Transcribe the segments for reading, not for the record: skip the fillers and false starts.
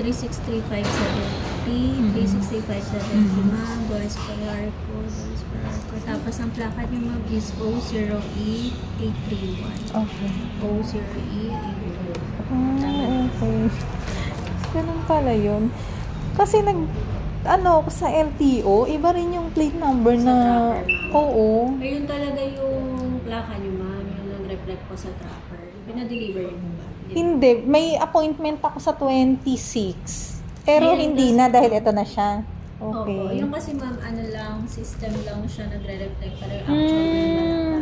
363,570. 363,570, ma'am. Doris Palarco. Tapos ang plaka niyo, ma'am, is O0E831. Okay. O0E831. Okay. Ganun pala yun. Kasi sa LTO, iba rin yung plate number Sa na... tracker, ma'am. Oo. Ayun talaga yung plaka niyo, ma'am. Yung nag-reflect po sa tracker. Pinadeliver niyo po ba? Hindi. May appointment ako sa 26. Pero Ayun, hindi na dahil ito na siya. Opo. Okay. Yung kasi, ma'am, system lang siya nagre-reflect pero yung actual na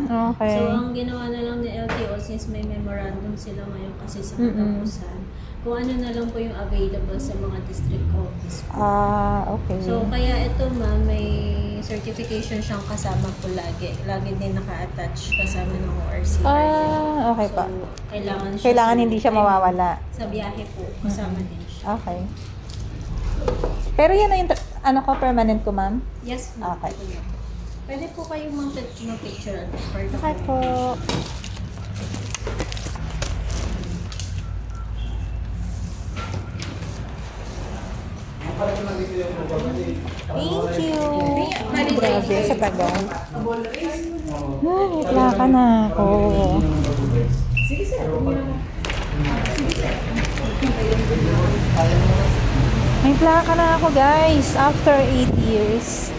Okay. So, ang ginawa na lang ni LTO since may memorandum sila ngayon kasi sa katapusan, kung ano na lang po yung available sa mga district office po. Okay. So, kaya ito, ma'am, may certification siyang kasama po lagi. Lagi din naka-attach kasama ng ORCR. Okay pa. So, kailangan Hindi siya mawawala. Sa biyahe po, kasama din siya. Okay. Pero yan na yung permanent ko, ma'am? Yes, ma'am. Okay. Pwede po kayong mag-picture at for the Okay po. Thank you. Grabe, sa tagal. Wala ka na ako. May plaka na ako, guys, after 8 years.